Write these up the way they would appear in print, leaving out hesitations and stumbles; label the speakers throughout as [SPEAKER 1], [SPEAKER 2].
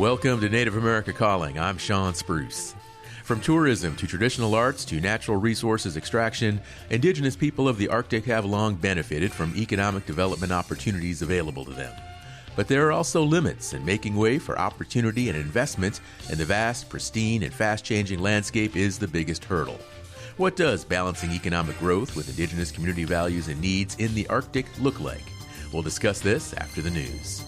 [SPEAKER 1] Welcome to Native America Calling. I'm Sean Spruce. From tourism to traditional arts to natural resources extraction, Indigenous people of the Arctic have long benefited from economic development opportunities available to them. But there are also limits in making way for opportunity and investment, and the vast, pristine, and fast-changing landscape is the biggest hurdle. What does balancing economic growth with Indigenous community values and needs in the Arctic look like? We'll discuss this after the news.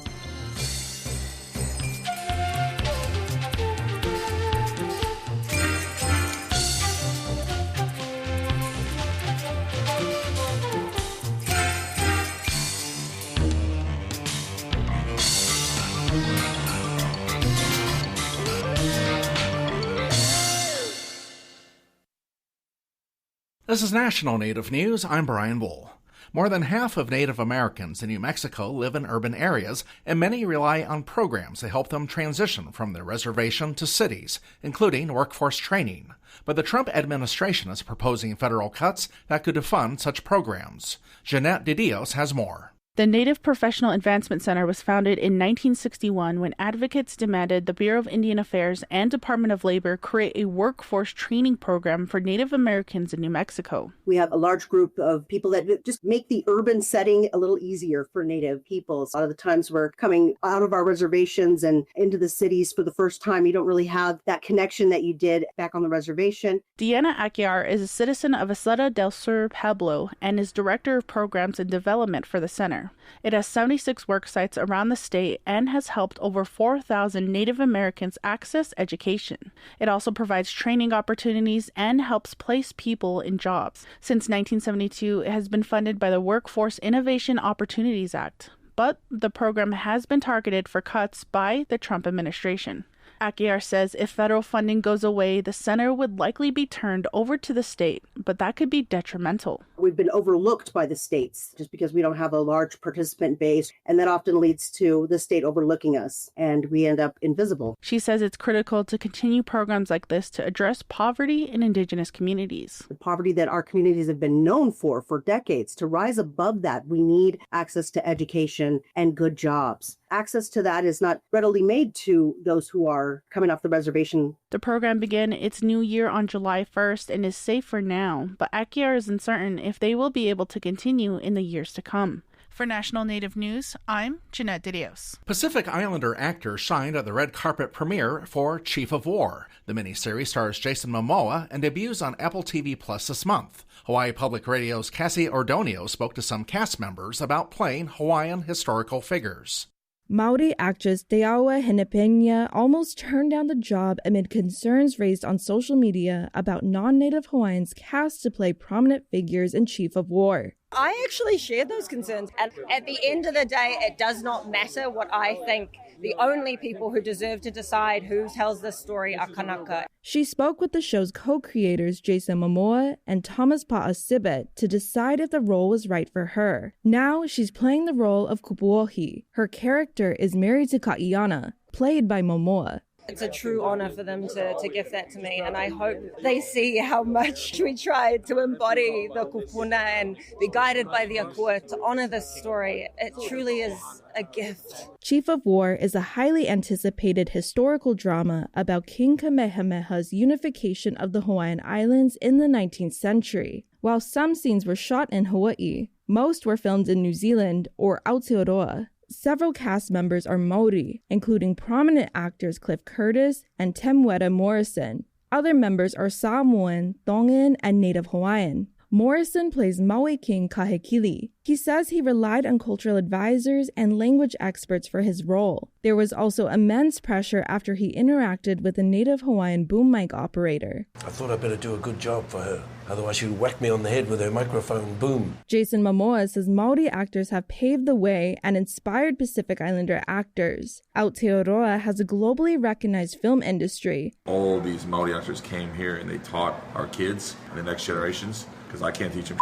[SPEAKER 2] This is National Native News. I'm Brian Wool. More than half of Native Americans in New Mexico live in urban areas, and many rely on programs to help them transition from their reservation to cities, including workforce training. But the Trump administration is proposing federal cuts that could defund such programs. Jeanette de Dios has more.
[SPEAKER 3] The Native Professional Advancement Center was founded in 1961 when advocates demanded the Bureau of Indian Affairs and Department of Labor create a workforce training program for Native Americans in New Mexico.
[SPEAKER 4] We have a large group of people that just make the urban setting a little easier for Native peoples. A lot of the times we're coming out of our reservations and into the cities for the first time. You don't really have that connection that you did back on the reservation.
[SPEAKER 3] Deanna Aguiar is a citizen of Isleta del Sur, Pueblo, and is Director of Programs and Development for the center. It has 76 work sites around the state and has helped over 4,000 Native Americans access education. It also provides training opportunities and helps place people in jobs. Since 1972, it has been funded by the Workforce Innovation Opportunities Act, but the program has been targeted for cuts by the Trump administration. Aguiar says if federal funding goes away, the center would likely be turned over to the state, but that could be detrimental.
[SPEAKER 4] We've been overlooked by the states just because we don't have a large participant base, and that often leads to the state overlooking us, and we end up invisible.
[SPEAKER 3] She says it's critical to continue programs like this to address poverty in Indigenous communities.
[SPEAKER 4] The poverty that our communities have been known for decades, to rise above that, we need access to education and good jobs. Access to that is not readily made to those who are coming off the reservation.
[SPEAKER 3] The program began its new year on July 1st and is safe for now, but Aguiar is uncertain if they will be able to continue in the years to come. For National Native News, I'm Jeanette de Dios.
[SPEAKER 2] Pacific Islander actors shined at the red carpet premiere for Chief of War. The miniseries stars Jason Momoa and debuts on Apple TV Plus this month. Hawaii Public Radio's Cassie Ordonio spoke to some cast members about playing Hawaiian historical figures.
[SPEAKER 5] Maori actress Teaua Henepena almost turned down the job amid concerns raised on social media about non-native Hawaiians cast to play prominent figures in Chief of War.
[SPEAKER 6] I actually share those concerns, and at the end of the day, it does not matter what I think. The only people who deserve to decide who tells this story are Kanaka.
[SPEAKER 5] She spoke with the show's co-creators Jason Momoa and Thomas Pa'a-Sibet to decide if the role was right for her. Now she's playing the role of Kupuohi. Her character is married to Ka'iana, played by Momoa.
[SPEAKER 6] It's a true honor for them to give that to me, and I hope they see how much we tried to embody the kupuna and be guided by the akua to honor this story. It truly is a gift.
[SPEAKER 5] Chief of War is a highly anticipated historical drama about King Kamehameha's unification of the Hawaiian Islands in the 19th century. While some scenes were shot in Hawaii, most were filmed in New Zealand or Aotearoa. Several cast members are Maori, including prominent actors Cliff Curtis and Temuera Morrison. Other members are Samoan, Tongan, and Native Hawaiian. Morrison plays Maui King Kahekili. He says he relied on cultural advisors and language experts for his role. There was also immense pressure after he interacted with a Native Hawaiian boom mic operator.
[SPEAKER 7] I thought I'd better do a good job for her. Otherwise she would whack me on the head with her microphone boom.
[SPEAKER 5] Jason Momoa says Maori actors have paved the way and inspired Pacific Islander actors. Aotearoa has a globally recognized film industry.
[SPEAKER 8] All these Maori actors came here and they taught our kids, the next generations, because I can't teach them.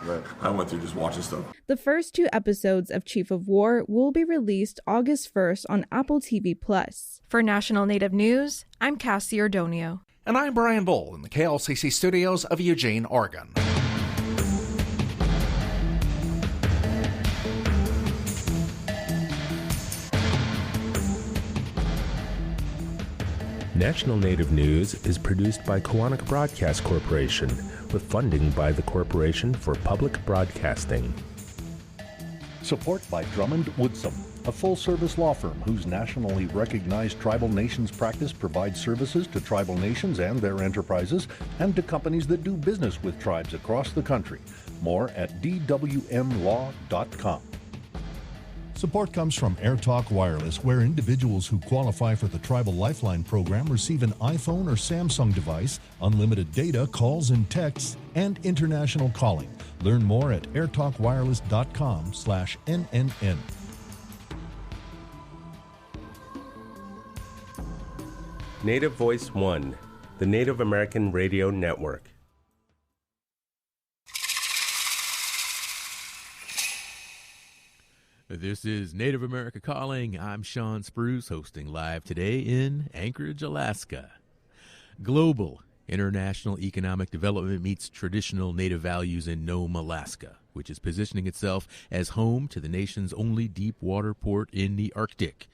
[SPEAKER 8] Right. I went through just watching stuff.
[SPEAKER 5] The first 2 episodes of Chief of War will be released August 1st on Apple TV+.
[SPEAKER 9] For National Native News, I'm Cassie Ordonio.
[SPEAKER 2] And I'm Brian Bull in the KLCC studios of Eugene, Oregon.
[SPEAKER 10] National Native News is produced by Koahnic Broadcast Corporation with funding by the Corporation for Public Broadcasting.
[SPEAKER 11] Support by Drummond Woodsum, a full-service law firm whose nationally recognized tribal nations practice provides services to tribal nations and their enterprises and to companies that do business with tribes across the country. More at dwmlaw.com.
[SPEAKER 12] Support comes from AirTalk Wireless, where individuals who qualify for the Tribal Lifeline program receive an iPhone or Samsung device, unlimited data, calls and texts, and international calling. Learn more at airtalkwireless.com/NNN.
[SPEAKER 10] Native Voice One, the Native American Radio Network.
[SPEAKER 1] This is Native America Calling. I'm Sean Spruce, hosting live today in Anchorage, Alaska. Global international economic development meets traditional Native values in Nome, Alaska, which is positioning itself as home to the nation's only deep water port in the Arctic.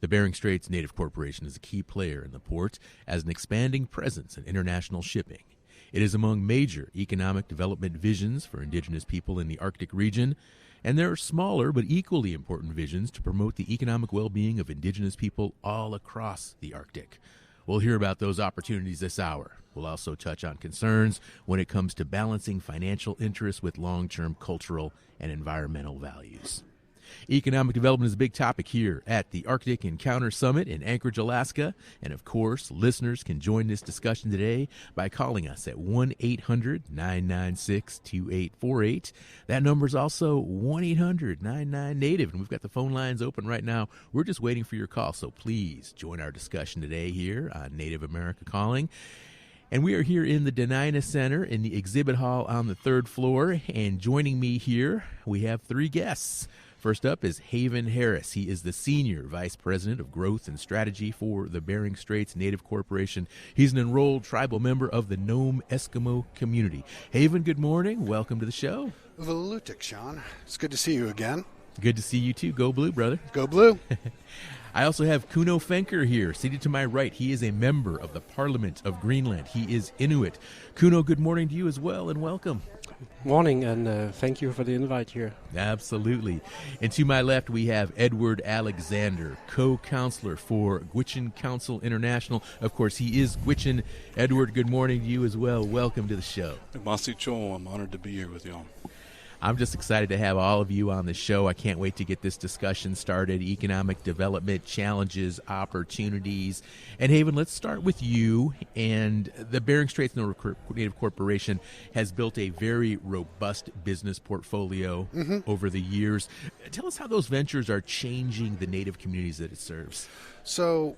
[SPEAKER 1] The Bering Straits Native Corporation is a key player in the port as an expanding presence in international shipping. It is among major economic development visions for Indigenous people in the Arctic region, and there are smaller but equally important visions to promote the economic well-being of Indigenous people all across the Arctic. We'll hear about those opportunities this hour. We'll also touch on concerns when it comes to balancing financial interests with long-term cultural and environmental values. Economic development is a big topic here at the Arctic Encounter Summit in Anchorage, Alaska. And of course, listeners can join this discussion today by calling us at 1-800-996-2848. That number is also 1-800-99-NATIVE. And we've got the phone lines open right now. We're just waiting for your call. So please join our discussion today here on Native America Calling. And we are here in the Dena'ina Center in the exhibit hall on the third floor. And joining me here, we have three guests. First up is Haven Harris. He is the Senior Vice President of Growth and Strategy for the Bering Straits Native Corporation. He's an enrolled tribal member of the Nome Eskimo community. Haven, good morning. Welcome to the show.
[SPEAKER 13] Valutik, Sean. It's good to see you again.
[SPEAKER 1] Good to see you too. Go Blue, brother.
[SPEAKER 13] Go Blue.
[SPEAKER 1] I also have Kuno Fenker here, seated to my right. He is a member of the Parliament of Greenland. He is Inuit. Kuno, good morning to you as well, and welcome.
[SPEAKER 14] Morning, and thank you for the invite here.
[SPEAKER 1] Absolutely. And to my left, we have Edward Alexander, co-counselor for Gwich'in Council International. Of course, he is Gwich'in. Edward, good morning to you as well. Welcome to the show.
[SPEAKER 15] Masi Cho, I'm honored to be here with y'all.
[SPEAKER 1] I'm just excited to have all of you on the show. I can't wait to get this discussion started. Economic development, challenges, opportunities. And Haven, let's start with you. And the Bering Straits Native Corporation has built a very robust business portfolio over the years. Tell us how those ventures are changing the Native communities that it serves.
[SPEAKER 13] So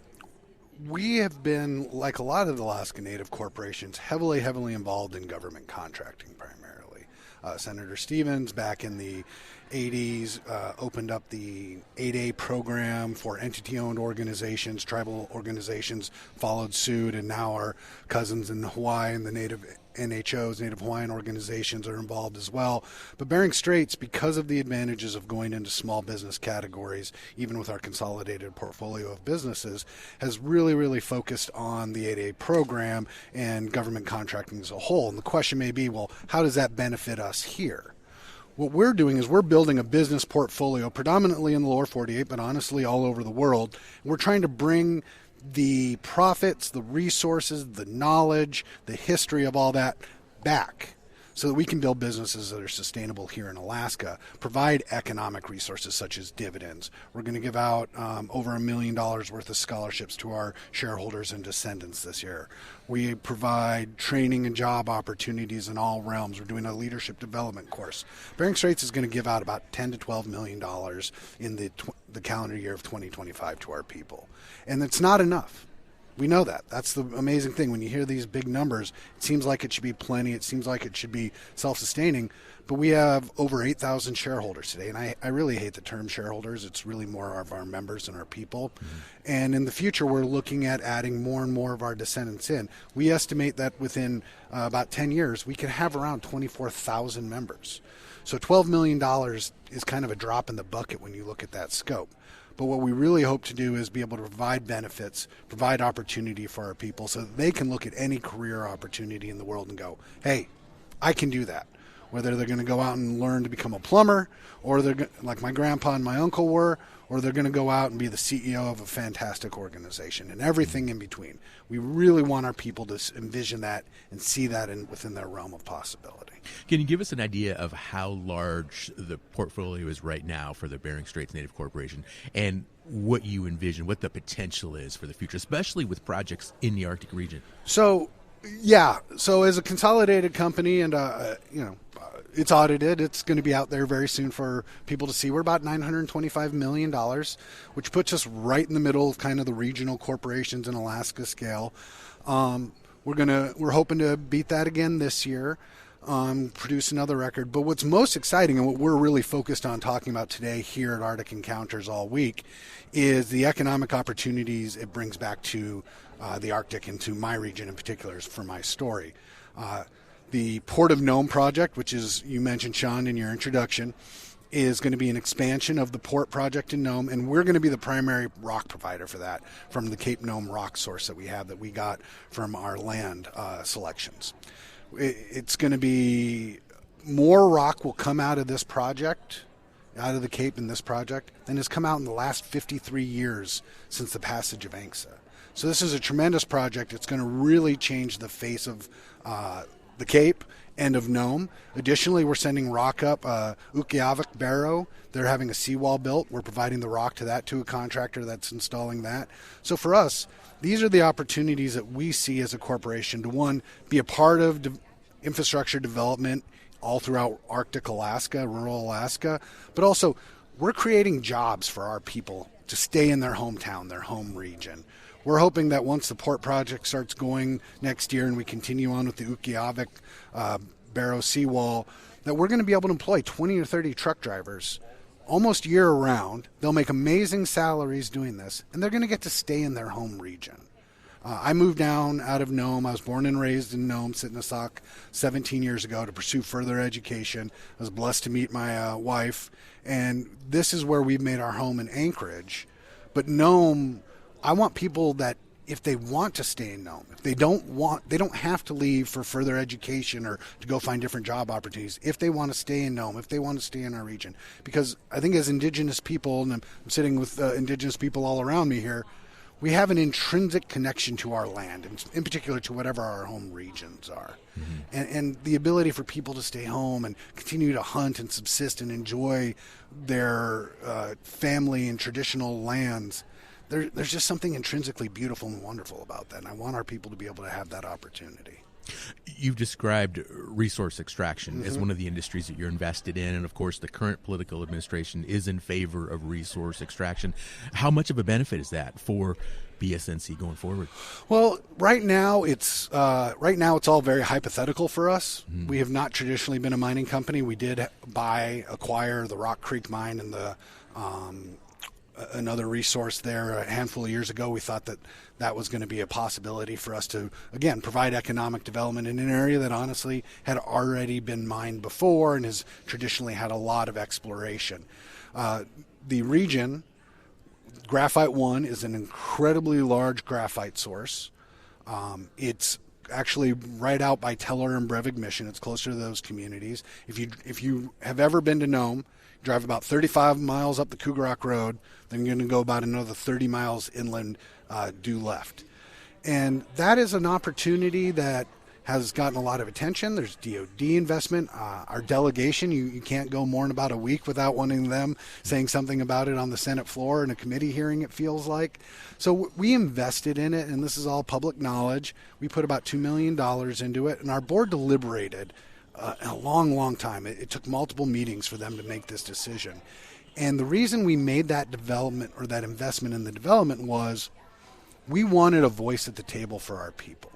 [SPEAKER 13] we have been, like a lot of the Alaska Native corporations, heavily involved in government contracting primarily. Senator Stevens, back in the 80s, opened up the 8A program for entity-owned organizations. Tribal organizations followed suit, and now our cousins in Hawaii and the Native NHOs, Native Hawaiian organizations, are involved as well. But Bering Straits, because of the advantages of going into small business categories, even with our consolidated portfolio of businesses, has really focused on the 8A program and government contracting as a whole. And the question may be, well, how does that benefit us here? What we're doing is we're building a business portfolio predominantly in the lower 48, but honestly all over the world. We're trying to bring the profits, the resources, the knowledge, the history of all that back so that we can build businesses that are sustainable here in Alaska, provide economic resources such as dividends. We're going to give out over $1 million worth of scholarships to our shareholders and descendants this year. We provide training and job opportunities in all realms. We're doing a leadership development course. Bering Straits is going to give out about $10 to $12 million in the calendar year of 2025 to our people. And it's not enough. We know that. That's the amazing thing. When you hear these big numbers, it seems like it should be plenty. It seems like it should be self-sustaining. But we have over 8,000 shareholders today. And I really hate the term shareholders. It's really more of our members and our people. And in the future, we're looking at adding more and more of our descendants in. We estimate that within about 10 years, we could have around 24,000 members. So $12 million is kind of a drop in the bucket when you look at that scope. But what we really hope to do is be able to provide benefits, provide opportunity for our people so that they can look at any career opportunity in the world and go, hey, I can do that. Whether they're going to go out and learn to become a plumber, or they're like my grandpa and my uncle were, or they're going to go out and be the CEO of a fantastic organization, and everything in between. We really want our people to envision that and see that within their realm of possibility.
[SPEAKER 1] Can you give us an idea of how large the portfolio is right now for the Bering Straits Native Corporation, and what you envision, what the potential is for the future, especially with projects in the Arctic region?
[SPEAKER 13] So as a consolidated company, and it's audited. It's going to be out there very soon for people to see. We're about $925 million, which puts us right in the middle of kind of the regional corporations in Alaska scale. We're hoping to beat that again this year, produce another record. But what's most exciting, and what we're really focused on talking about today here at Arctic Encounters all week, is the economic opportunities it brings back to the Arctic and to my region in particular for my story. The Port of Nome project, which is, you mentioned, Sean, in your introduction, is going to be an expansion of the port project in Nome, and we're going to be the primary rock provider for that from the Cape Nome rock source that we have that we got from our land selections. It's going to be more rock will come out of this project, out of the Cape in this project, than has come out in the last 53 years since the passage of ANCSA. So this is a tremendous project. It's going to really change the face of the Cape and of Nome. Additionally, we're sending rock up Ukiavik Barrow. They're having a seawall built. We're providing the rock to a contractor that's installing that. So for us, these are the opportunities that we see as a corporation to, one, be a part of infrastructure development all throughout Arctic Alaska, rural Alaska, but also we're creating jobs for our people to stay in their hometown, their home region. We're hoping that once the port project starts going next year and we continue on with the Ukiavik Barrow seawall, that we're going to be able to employ 20 or 30 truck drivers almost year-round. They'll make amazing salaries doing this, and they're going to get to stay in their home region. I moved down out of Nome. I was born and raised in Nome, Sitnasak, 17 years ago to pursue further education. I was blessed to meet my wife, and this is where we've made our home in Anchorage. But Nome, I want people that if they want to stay in Nome, if they don't have to leave for further education or to go find different job opportunities. If they want to stay in Nome, if they want to stay in our region, because I think as Indigenous people, and I'm sitting with Indigenous people all around me here, we have an intrinsic connection to our land, and in particular to whatever our home regions are. Mm-hmm. And the ability for people to stay home and continue to hunt and subsist and enjoy their family and traditional lands, there's just something intrinsically beautiful and wonderful about that, and I want our people to be able to have that opportunity.
[SPEAKER 1] You've described resource extraction as one of the industries that you're invested in, and of course the current political administration is in favor of resource extraction. How much of a benefit is that for BSNC going forward?
[SPEAKER 13] Well, right now it's all very hypothetical for us. Mm-hmm. We have not traditionally been a mining company. We did acquire the Rock Creek mine and the another resource there a handful of years ago. We thought that was going to be a possibility for us to, again, provide economic development in an area that honestly had already been mined before and has traditionally had a lot of exploration. The region, Graphite 1, is an incredibly large graphite source. It's actually right out by Teller and Brevig Mission. It's closer to those communities. If you have ever been to Nome, drive about 35 miles up the Cougarock Road, then you're going to go about another 30 miles inland due left. And that is an opportunity that has gotten a lot of attention. There's DOD investment. Our delegation, you can't go more than about a week without wanting them saying something about it on the Senate floor in a committee hearing, it feels like. So we invested in it, and this is all public knowledge. We put about $2 million into it, and our board deliberated a long, long time. It took multiple meetings for them to make this decision. And the reason we made that development or that investment in the development was we wanted a voice at the table for our people.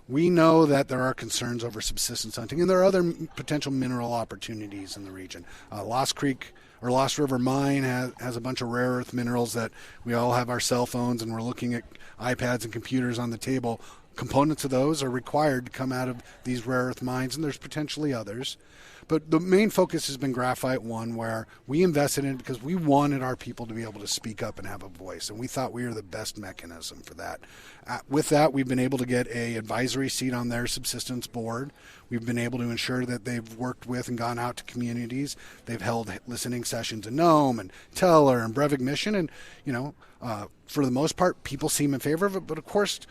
[SPEAKER 13] We know that there are concerns over subsistence hunting, and there are other potential mineral opportunities in the region. Lost River Mine has a bunch of rare earth minerals that we all have our cell phones, and we're looking at iPads and computers on the table components of those are required to come out of these rare earth mines, and there's potentially others. But the main focus has been Graphite 1, where we invested in it because we wanted our people to be able to speak up and have a voice, and we thought we were the best mechanism for that. With that, we've been able to get an advisory seat on their subsistence board. We've been able to ensure that they've worked with and gone out to communities. They've held listening sessions in Nome and Teller and Brevik Mission, and for the most part, people seem in favor of it. But of course,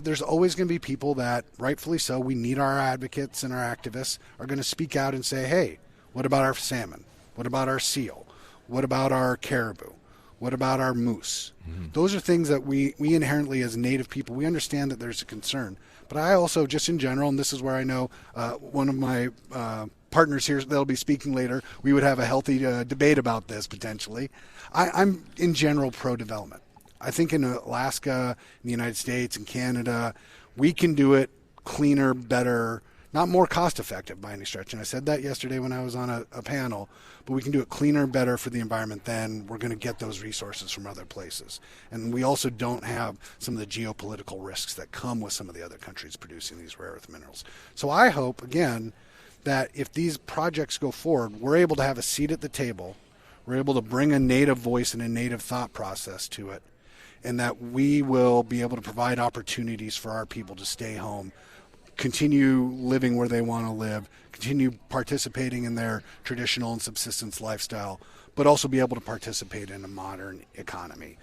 [SPEAKER 13] there's always going to be people that, rightfully so, we need our advocates and our activists are going to speak out and say, hey, what about our salmon? What about our seal? What about our caribou? What about our moose? Mm-hmm. Those are things that we inherently, as Native people, we understand that there's a concern. But I also, just in general, and this is where I know one of my partners here that'll be speaking later, we would have a healthy debate about this potentially. I'm in general pro-development. I think in Alaska, in the United States, and Canada, we can do it cleaner, better, not more cost-effective by any stretch. And I said that yesterday when I was on a panel, but we can do it cleaner, better for the environment than we're going to get those resources from other places. And we also don't have some of the geopolitical risks that come with some of the other countries producing these rare earth minerals. So I hope, again, that if these projects go forward, we're able to have a seat at the table, we're able to bring a Native voice and a Native thought process to it, and that we will be able to provide opportunities for our people to stay home, continue living where they want to live, continue participating in their traditional and subsistence lifestyle, but also be able to participate in a modern economy.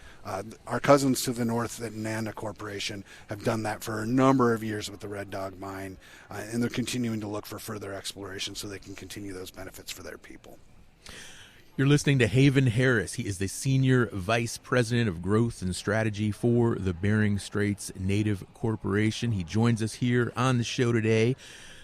[SPEAKER 13] Our cousins to the north at Nanda Corporation have done that for a number of years with the Red Dog Mine, and they're continuing to look for further exploration so they can continue those benefits for their people.
[SPEAKER 1] You're listening to Haven Harris. He is the Senior Vice President of Growth and Strategy for the Bering Straits Native Corporation. He joins us here on the show today,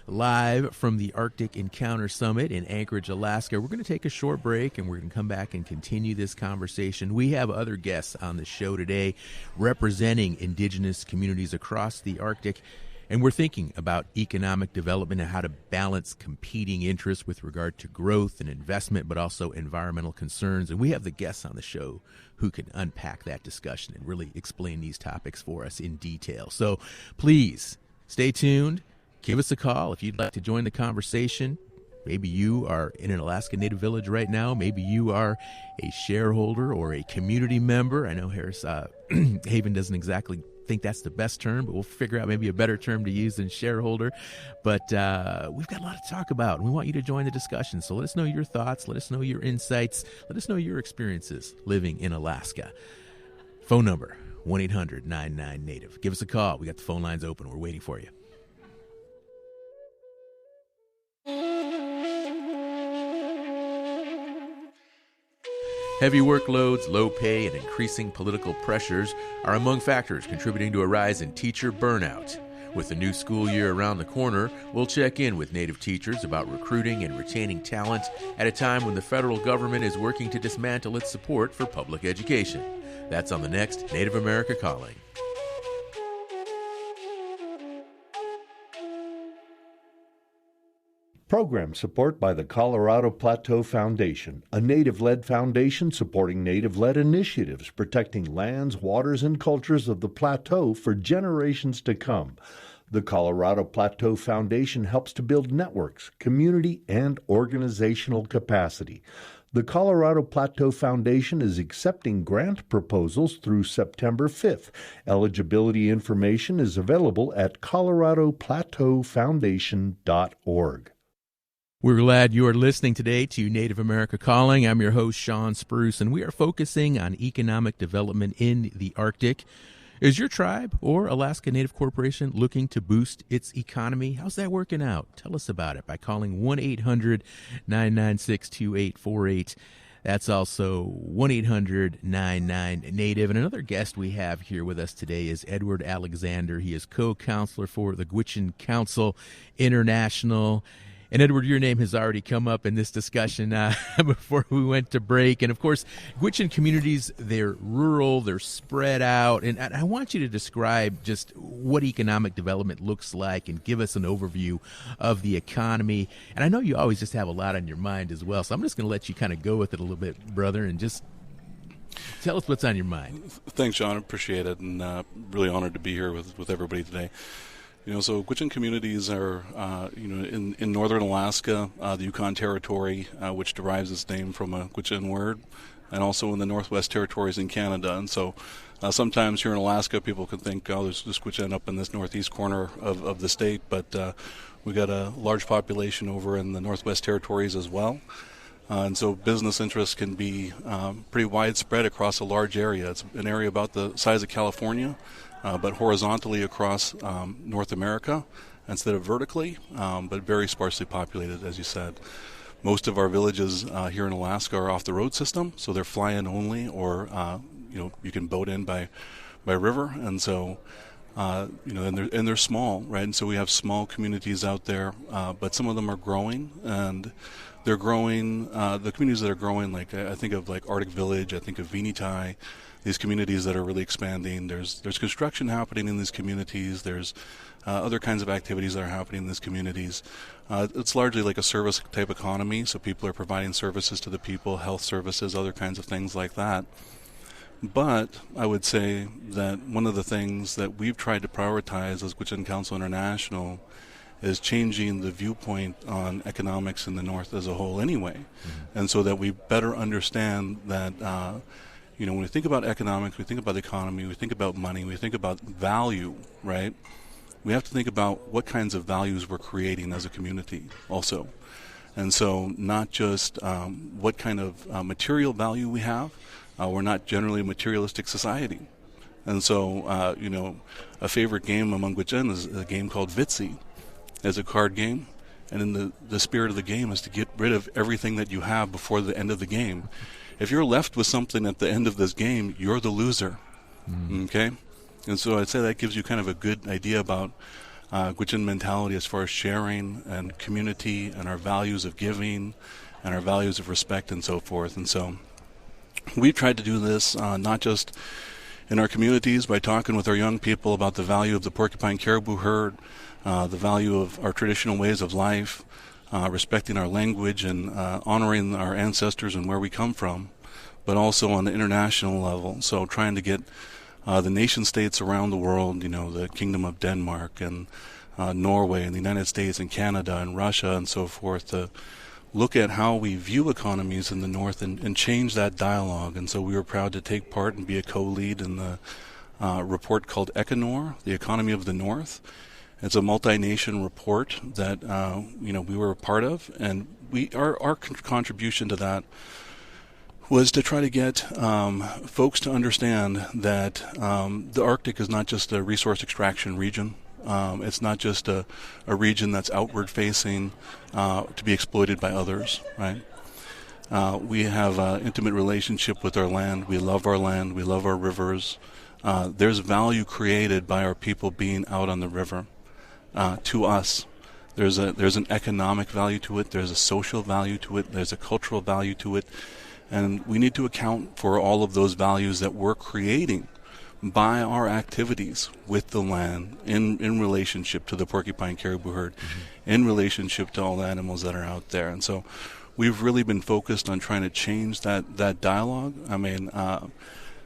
[SPEAKER 1] live from the Arctic Encounter Summit in Anchorage, Alaska. We're going to take a short break, and we're going to come back and continue this conversation. We have other guests on the show today representing Indigenous communities across the Arctic. And we're thinking about economic development and how to balance competing interests with regard to growth and investment, but also environmental concerns. And we have the guests on the show who can unpack that discussion and really explain these topics for us in detail. So please stay tuned. Give us a call if you'd like to join the conversation. Maybe you are in an Alaska Native village right now. Maybe you are a shareholder or a community member. I know Harris Haven doesn't exactly think that's the best term, but we'll figure out maybe a better term to use than shareholder. But we've got a lot to talk about. We want you to join the discussion. So let us know your thoughts. Let us know your insights. Let us know your experiences living in Alaska. Phone number, 1-800-99-NATIVE. Give us a call. We got the phone lines open. We're waiting for you. Heavy workloads, low pay, and increasing political pressures are among factors contributing to a rise in teacher burnout. With the new school year around the corner, we'll check in with Native teachers about recruiting and retaining talent at a time when the federal government is working to dismantle its support for public education. That's on the next Native America Calling.
[SPEAKER 11] Program support by the Colorado Plateau Foundation, a Native-led foundation supporting Native-led initiatives protecting lands, waters, and cultures of the Plateau for generations to come. The Colorado Plateau Foundation helps to build networks, community, and organizational capacity. The Colorado Plateau Foundation is accepting grant proposals through September 5th. Eligibility information is available at coloradoplateaufoundation.org.
[SPEAKER 1] We're glad you are listening today to Native America Calling. I'm your host, Sean Spruce, and we are focusing on economic development in the Arctic. Is your tribe or Alaska Native Corporation looking to boost its economy? How's that working out? Tell us about it by calling 1-800-996-2848. That's also 1-800-99-NATIVE. And another guest we have here with us today is Edward Alexander. He is co-counselor for the Gwich'in Council International. And Edward, your name has already come up in this discussion before we went to break. And of course, Gwich'in communities, they're rural, they're spread out. And I want you to describe just what economic development looks like and give us an overview of the economy. And I know you always just have a lot on your mind as well. So I'm just going to let you kind of go with it a little bit, brother, and just tell us what's on your mind.
[SPEAKER 15] Thanks, John. I appreciate it, and really honored to be here with everybody today. So Gwich'in communities are, in northern Alaska, the Yukon Territory, which derives its name from a Gwich'in word, and also in the Northwest Territories in Canada. And so sometimes here in Alaska, people can think, oh, there's just Gwich'in up in this northeast corner of the state, but we got a large population over in the Northwest Territories as well. And so business interests can be pretty widespread across a large area. It's an area about the size of California, but horizontally across North America instead of vertically, but very sparsely populated, as you said. Most of our villages here in Alaska are off the road system, so they're fly-in only, or you can boat in by river, and so and they're small, right? And so we have small communities out there, but some of them are growing, and they're growing. The communities that are growing, like I think of like Arctic Village, I think of Vinitai. These communities that are really expanding. There's construction happening in these communities. There's other kinds of activities that are happening in these communities. It's largely like a service type economy, so people are providing services to the people, health services, other kinds of things like that. But I would say that one of the things that we've tried to prioritize as Gwich'in Council International is changing the viewpoint on economics in the North as a whole anyway. Mm-hmm. And so that we better understand that when we think about economics, we think about the economy, we think about money, we think about value, right? We have to think about what kinds of values we're creating as a community also. And so not just what kind of material value we have. We're not generally a materialistic society. And so, a favorite game among Gwich'in is a game called Vitsi. It's a card game. And in the spirit of the game is to get rid of everything that you have before the end of the game. If you're left with something at the end of this game, you're the loser. Okay? And so I'd say that gives you kind of a good idea about Gwich'in mentality as far as sharing and community and our values of giving and our values of respect and so forth. And so we've tried to do this not just in our communities by talking with our young people about the value of the porcupine caribou herd, the value of our traditional ways of life, respecting our language and honoring our ancestors and where we come from, but also on the international level. So trying to get the nation states around the world, the Kingdom of Denmark and Norway and the United States and Canada and Russia and so forth, to look at how we view economies in the North and change that dialogue. And so we were proud to take part and be a co-lead in the report called Econor, the Economy of the North. It's a multi-nation report that we were a part of, and our contribution to that was to try to get folks to understand that the Arctic is not just a resource extraction region. It's not just a region that's outward facing to be exploited by others, right? We have an intimate relationship with our land. We love our land. We love our rivers. There's value created by our people being out on the river. To us, there's an economic value to it. There's a social value to it. There's a cultural value to it. And we need to account for all of those values that we're creating by our activities with the land in relationship to the porcupine caribou herd, in relationship to all the animals that are out there. And so we've really been focused on trying to change that dialogue. I mean,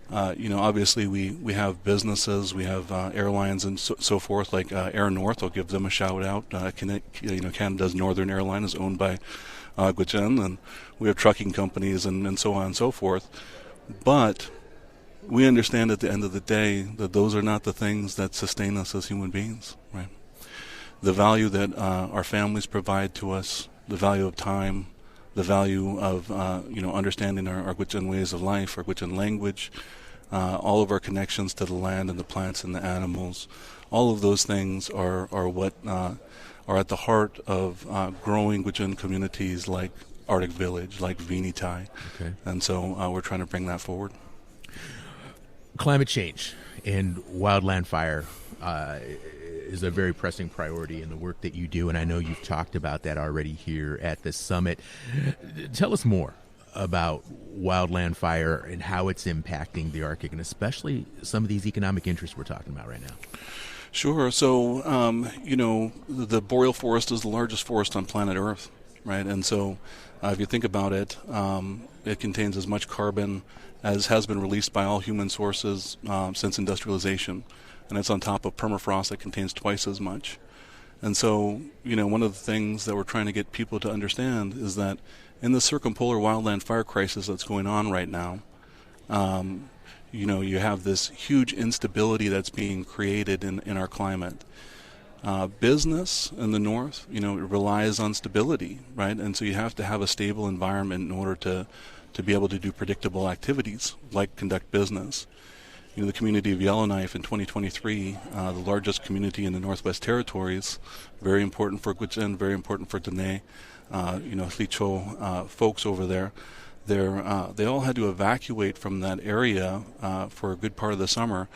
[SPEAKER 15] obviously we have businesses, we have airlines and so forth, like Air North. I'll give them a shout out. Canada's Northern Airline is owned by Gwich'in, and we have trucking companies and so on and so forth. But we understand at the end of the day that those are not the things that sustain us as human beings, right? The value that our families provide to us, the value of time, the value of understanding our Gwich'in ways of life, our Gwich'in language, all of our connections to the land and the plants and the animals, all of those things are what are at the heart of growing Gwich'in communities like Arctic Village, like Vinitai. Okay. And so we're trying to bring that forward.
[SPEAKER 1] Climate change and wildland fire is a very pressing priority in the work that you do, and I know you've talked about that already here at the summit. Tell us more about wildland fire and how it's impacting the Arctic, and especially some of these economic interests we're talking about right now.
[SPEAKER 15] Sure. So, the boreal forest is the largest forest on planet Earth, right? And so if you think about it, it contains as much carbon as has been released by all human sources since industrialization. and it's on top of permafrost that contains twice as much. And so, one of the things that we're trying to get people to understand is that in the circumpolar wildland fire crisis that's going on right now, you have this huge instability that's being created in our climate. Business in the north, it relies on stability, right? And so you have to have a stable environment in order to be able to do predictable activities like conduct business. The community of Yellowknife in 2023, the largest community in the Northwest Territories, very important for Gwich'in, very important for Dene, Hlicho folks over there. They all had to evacuate from that area for a good part of the summer.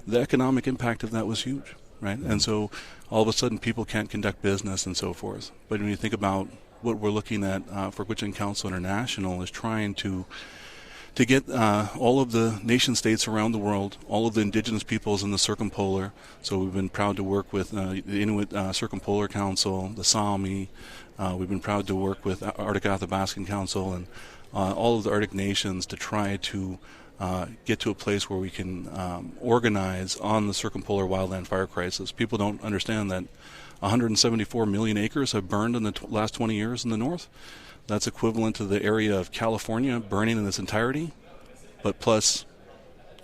[SPEAKER 15] The economic impact of that was huge, right? And so all of a sudden people can't conduct business and so forth. But when you think about what we're looking at for Gwich'in Council International is trying to get all of the nation states around the world, all of the indigenous peoples in the circumpolar. So we've been proud to work with the Inuit Circumpolar Council, the Sami. We've been proud to work with Arctic Athabascan Council and all of the Arctic nations to try to get to a place where we can organize on the circumpolar wildland fire crisis. People don't understand that 174 million acres have burned in the last 20 years in the north. That's equivalent to the area of California burning in its entirety, but plus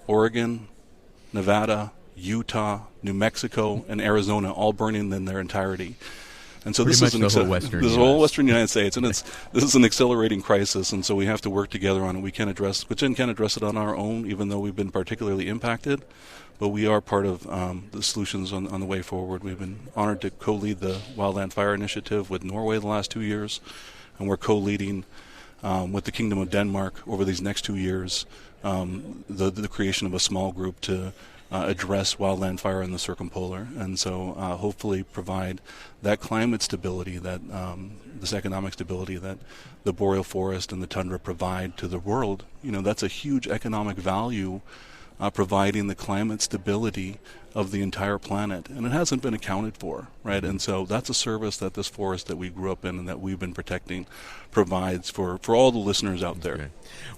[SPEAKER 15] Oregon, Nevada, Utah, New Mexico, and Arizona all burning in their entirety. And so this is the whole Western United States, and this is an accelerating crisis, and so we have to work together on it. Gwich'in can't address it on our own, even though we've been particularly impacted, but we are part of the solutions on the way forward. We've been honored to co-lead the Wildland Fire Initiative with Norway the last 2 years, and we're co-leading with the Kingdom of Denmark over these next 2 years the creation of a small group to address wildland fire in the circumpolar, and so hopefully provide that climate stability, that this economic stability that the boreal forest and the tundra provide to the world. That's a huge economic value, providing the climate stability of the entire planet, and it hasn't been accounted for, right? And so that's a service that this forest that we grew up in and that we've been protecting provides for all the listeners out there.
[SPEAKER 1] Okay.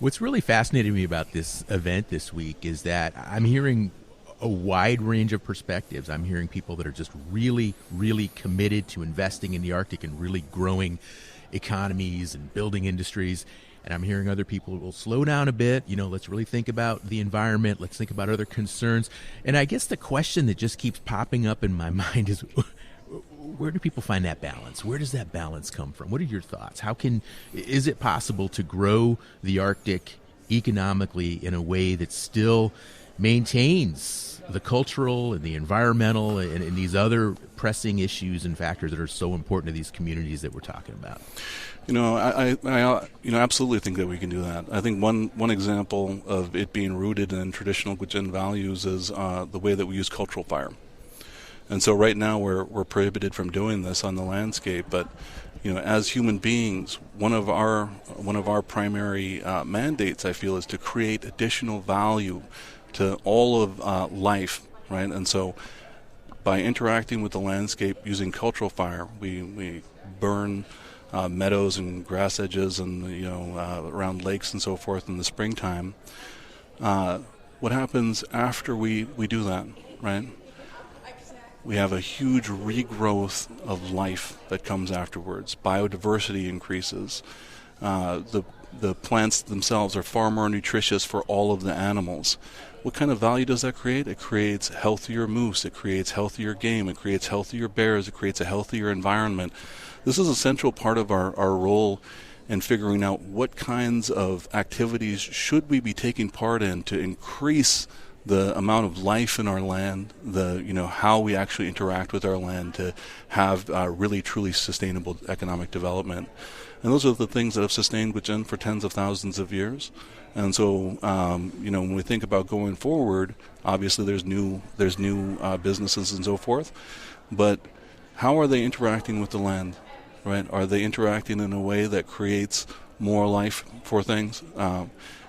[SPEAKER 1] What's really fascinating me about this event this week is that I'm hearing a wide range of perspectives. I'm hearing people that are just really, really committed to investing in the Arctic and really growing economies and building industries. And I'm hearing other people will slow down a bit. Let's really think about the environment. Let's think about other concerns. And I guess the question that just keeps popping up in my mind is, where do people find that balance? Where does that balance come from? What are your thoughts? Is it possible to grow the Arctic economically in a way that still maintains the cultural and the environmental and these other pressing issues and factors that are so important to these communities that we're talking about?
[SPEAKER 15] I absolutely think that we can do that. I think one example of it being rooted in traditional Gwich'in values is the way that we use cultural fire. And so right now we're prohibited from doing this on the landscape, but as human beings, one of our primary mandates, I feel, is to create additional value to all of life, right? And so by interacting with the landscape using cultural fire, we burn meadows and grass edges and around lakes and so forth in the springtime. What happens after we do that, right? We have a huge regrowth of life that comes afterwards. Biodiversity increases. The plants themselves are far more nutritious for all of the animals. What kind of value does that create? It creates healthier moose, it creates healthier game, it creates healthier bears, it creates a healthier environment. This is a central part of our role in figuring out what kinds of activities should we be taking part in to increase the amount of life in our land, how we actually interact with our land to have really truly sustainable economic development. And those are the things that have sustained Gwich'in for tens of thousands of years. And so, when we think about going forward, obviously there's new businesses and so forth, but how are they interacting with the land, right? Are they interacting in a way that creates more life for things?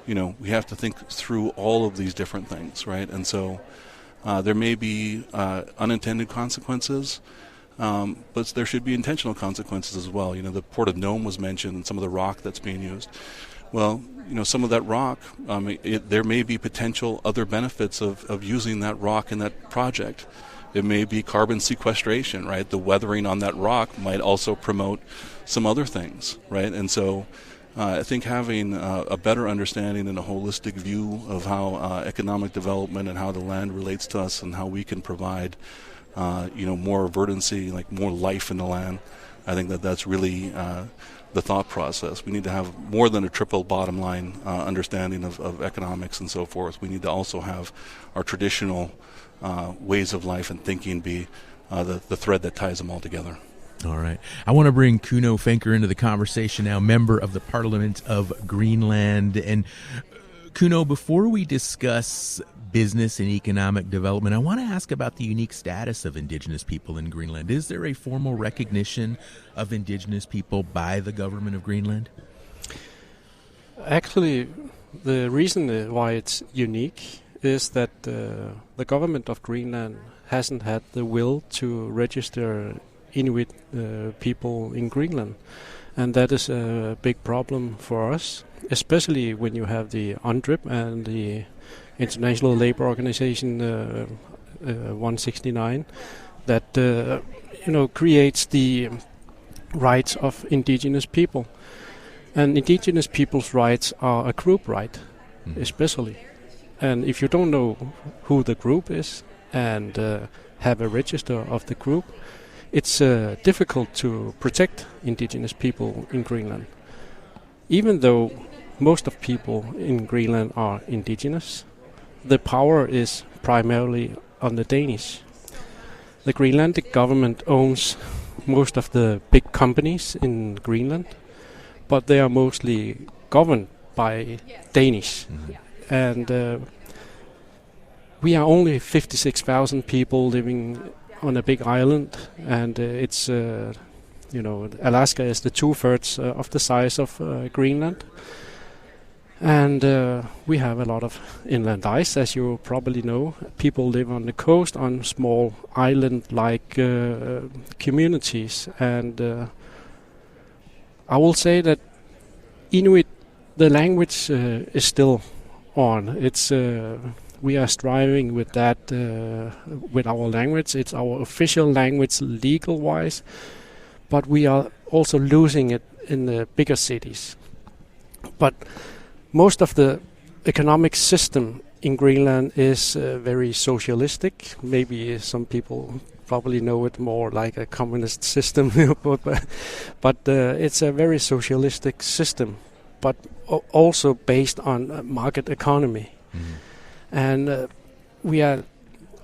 [SPEAKER 15] We have to think through all of these different things, right? And so there may be unintended consequences, but there should be intentional consequences as well. The Port of Nome was mentioned and some of the rock that's being used. Well, some of that rock, there may be potential other benefits of using that rock in that project. It may be carbon sequestration, right? The weathering on that rock might also promote some other things, right? And so I think having a better understanding and a holistic view of how economic development and how the land relates to us and how we can provide, more verdancy, like more life in the land, I think that's really the thought process. We need to have more than a triple bottom line understanding of economics and so forth. We need to also have our traditional ways of life and thinking be the thread that ties them all together.
[SPEAKER 1] All right. I want to bring Kuno Fenker into the conversation now, member of the Parliament of Greenland. And Kuno, before we discuss business and economic development, I want to ask about the unique status of Indigenous people in Greenland. Is there a formal recognition of Indigenous people by the government of Greenland?
[SPEAKER 14] Actually, the reason why it's unique is that the government of Greenland hasn't had the will to register Inuit people in Greenland. And that is a big problem for us, especially when you have the UNDRIP and the International Labour Organization 169 that creates the rights of Indigenous people. And Indigenous people's rights are a group right, especially. And if you don't know who the group is and have a register of the group, it's difficult to protect Indigenous people in Greenland. Even though most of people in Greenland are Indigenous, the power is primarily on the Danish. The Greenlandic government owns most of the big companies in Greenland, but they are mostly governed by Danish. And we are only 56,000 people living on a big island, and it's Alaska is the 2/3 of the size of Greenland, and we have a lot of inland ice, as you probably know. People live on the coast on small island-like communities, and I will say that Inuit, the language is still on. It's we are striving with that, with our language. It's our official language legal-wise, but we are also losing it in the bigger cities. But most of the economic system in Greenland is very socialistic. Maybe some people probably know it more like a communist system, but it's a very socialistic system, but also based on market economy. And we are,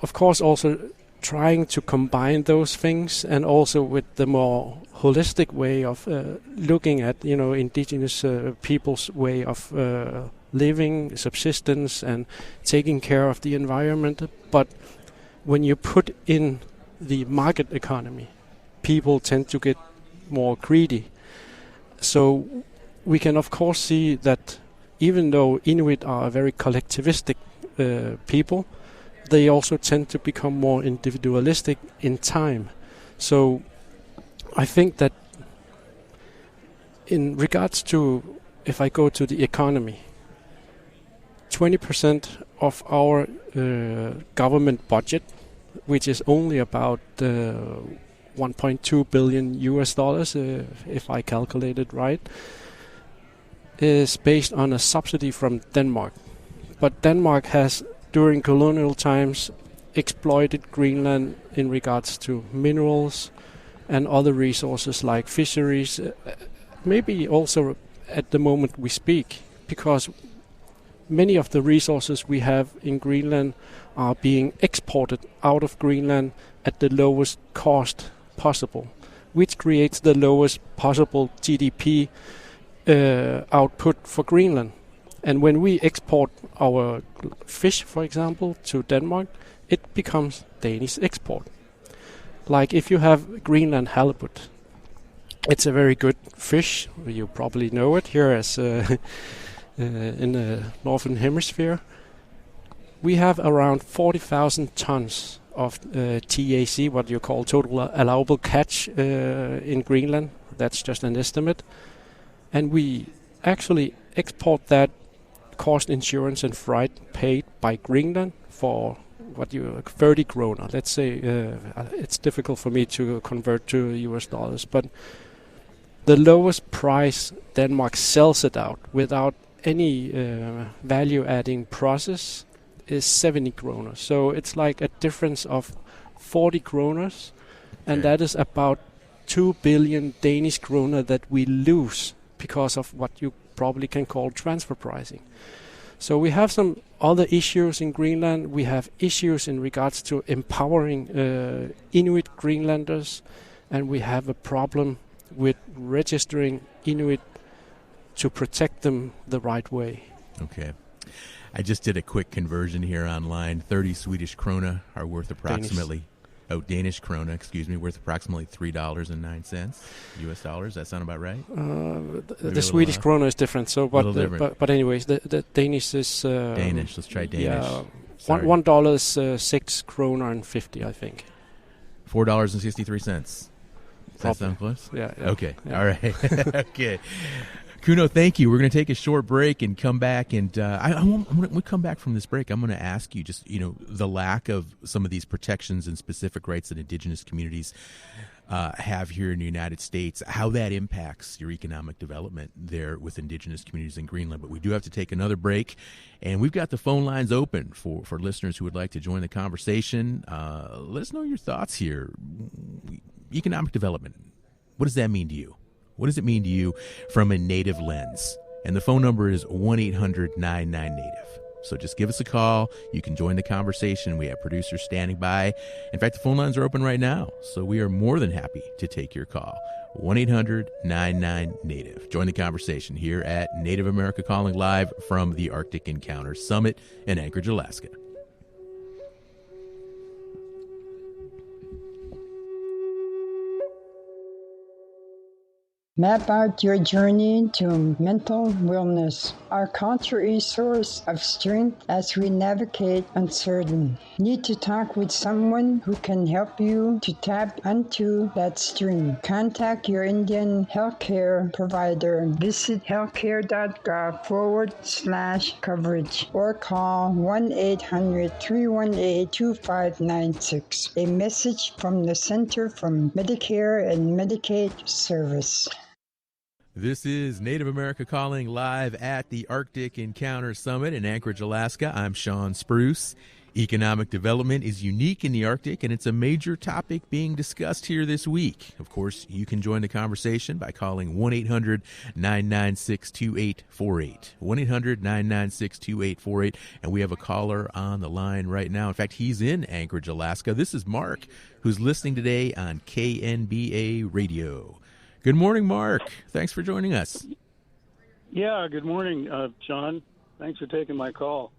[SPEAKER 14] of course, also trying to combine those things, and also with the more holistic way of looking at, Indigenous people's way of living, subsistence, and taking care of the environment. But when you put in the market economy, people tend to get more greedy. So we can, of course, see that even though Inuit are a very collectivistic people, they also tend to become more individualistic in time. So I think that in regards to, if I go to the economy, 20% of our government budget, which is only about $1.2 billion US, if I calculated right, is based on a subsidy from Denmark. But Denmark has, during colonial times, exploited Greenland in regards to minerals and other resources like fisheries, maybe also at the moment we speak, because many of the resources we have in Greenland are being exported out of Greenland at the lowest cost possible, which creates the lowest possible GDP output for Greenland. And when we export our fish, for example, to Denmark, it becomes Danish export. Like if you have Greenland halibut, it's a very good fish. You probably know it here as in the northern hemisphere. We have around 40,000 tons of TAC, what you call total allowable catch in Greenland. That's just an estimate. And we actually export that cost insurance and freight paid by Greenland for 30 kroner. Let's say it's difficult for me to convert to US dollars, but the lowest price Denmark sells it out without any value-adding process is 70 kroner. So it's like a difference of 40 kroner, and that is about 2 billion Danish kroner that we lose because of what you probably can call transfer pricing. So we have some other issues in Greenland. We have issues in regards to empowering Inuit Greenlanders, and we have a problem with registering Inuit to protect them the right way.
[SPEAKER 1] Okay. I just did a quick conversion here online. 30 Swedish krona are worth approximately... Danish krona, excuse me, worth approximately $3.09 US dollars. That sound about right?
[SPEAKER 14] The Swedish krona is different. So, but anyways, the Danish is
[SPEAKER 1] Danish. Let's try Danish.
[SPEAKER 14] Yeah, $1 is 6 kroner and 50, I think.
[SPEAKER 1] $4.63. Does that sound close?
[SPEAKER 14] Yeah.
[SPEAKER 1] Okay.
[SPEAKER 14] Yeah.
[SPEAKER 1] All right. Okay. Kuno, thank you. We're going to take a short break and come back. And when we come back from this break, I'm going to ask you just, the lack of some of these protections and specific rights that Indigenous communities have here in the United States, how that impacts your economic development there with Indigenous communities in Greenland. But we do have to take another break. And we've got the phone lines open for listeners who would like to join the conversation. Let us know your thoughts here. Economic development, what does that mean to you? What does it mean to you from a Native lens? And the phone number is 1-800-99-NATIVE. So just give us a call. You can join the conversation. We have producers standing by. In fact, the phone lines are open right now. So we are more than happy to take your call. 1-800-99-NATIVE. Join the conversation here at Native America Calling live from the Arctic Encounter Summit in Anchorage, Alaska.
[SPEAKER 16] Map out your journey to mental wellness. Our culture is a source of strength as we navigate uncertain. Need to talk with someone who can help you to tap into that stream. Contact your Indian healthcare provider. Visit healthcare.gov/coverage or call 1-800-318-2596. A message from the Center for Medicare and Medicaid Service.
[SPEAKER 1] This is Native America Calling live at the Arctic Encounter Summit in Anchorage, Alaska. I'm Sean Spruce. Economic development is unique in the Arctic, and it's a major topic being discussed here this week. Of course, you can join the conversation by calling 1-800-996-2848. 1-800-996-2848. And we have a caller on the line right now. In fact, he's in Anchorage, Alaska. This is Mark, who's listening today on KNBA Radio. Good morning, Mark. Thanks for joining us.
[SPEAKER 17] Yeah, good morning, Sean. Thanks for taking my call.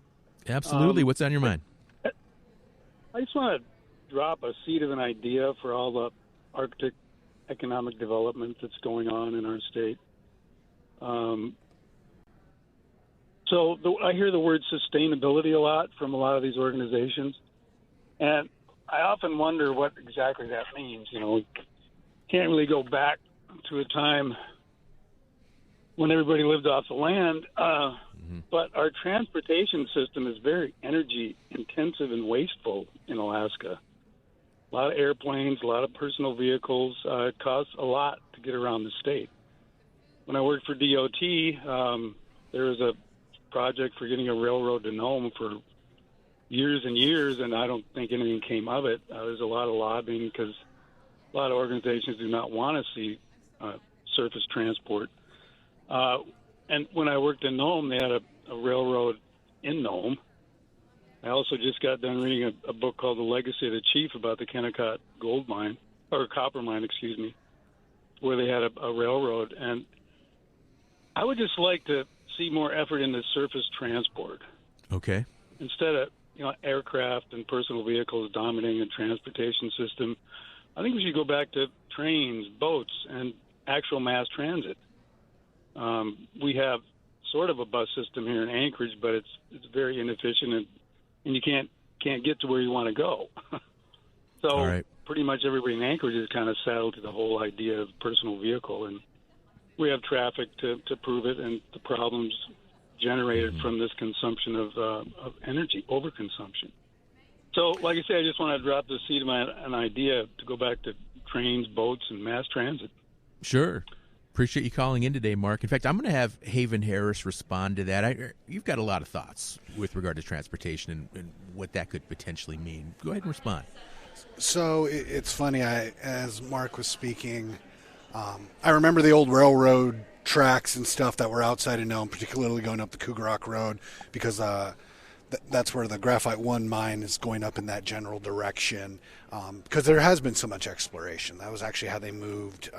[SPEAKER 1] Absolutely. What's on your mind?
[SPEAKER 17] I just want to drop a seed of an idea for all the Arctic economic development that's going on in our state. I hear the word sustainability a lot from a lot of these organizations, and I often wonder what exactly that means. We can't really go back to a time when everybody lived off the land, but our transportation system is very energy intensive and wasteful in Alaska. A lot of airplanes, a lot of personal vehicles. It costs a lot to get around the state. When I worked for DOT, there was a project for getting a railroad to Nome for years and years, and I don't think anything came of it. There's a lot of lobbying because a lot of organizations do not want to see surface transport. And when I worked in Nome, they had a railroad in Nome. I also just got done reading a book called The Legacy of the Chief about the Kennecott gold mine, or copper mine, excuse me, where they had a railroad. And I would just like to see more effort in the surface transport.
[SPEAKER 1] Okay.
[SPEAKER 17] Instead of aircraft and personal vehicles dominating the transportation system, I think we should go back to trains, boats, and actual mass transit. We have sort of a bus system here in Anchorage, but it's very inefficient, and you can't get to where you want to go. So pretty much everybody in Anchorage is kind of saddled to the whole idea of personal vehicle, and we have traffic to prove it, and the problems generated from this consumption of energy, overconsumption. So, like I say, I just want to drop the seed of an idea to go back to trains, boats, and mass transit.
[SPEAKER 1] Sure. Appreciate you calling in today, Mark. In fact, I'm going to have Haven Harris respond to that. You've got a lot of thoughts with regard to transportation and what that could potentially mean. Go ahead and respond.
[SPEAKER 13] So it's funny, as Mark was speaking, I remember the old railroad tracks and stuff that were outside of Nome, particularly going up the Cougar Rock Road, because that's where the Graphite 1 mine is going up in that general direction, because there has been so much exploration. That was actually how they moved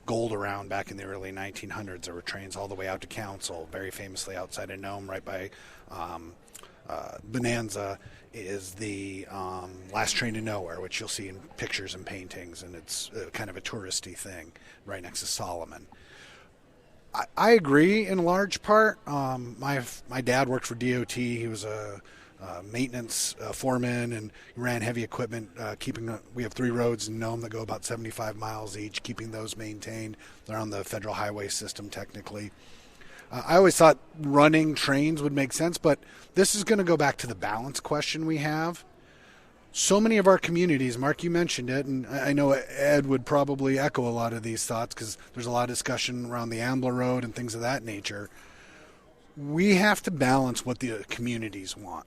[SPEAKER 13] gold around back in the early 1900s. There were trains all the way out to Council, very famously outside of Nome, right by Bonanza is the last train to nowhere, which you'll see in pictures and paintings, and it's kind of a touristy thing right next to Solomon. I agree in large part. My dad worked for DOT. He was a maintenance foreman, and he ran heavy equipment. We have 3 roads in Nome that go about 75 miles each, keeping those maintained. They're on the federal highway system technically. I always thought running trains would make sense, but this is going to go back to the balance question we have. So many of our communities, Mark, you mentioned it, and I know Ed would probably echo a lot of these thoughts because there's a lot of discussion around the Ambler Road and things of that nature. We have to balance what the communities want.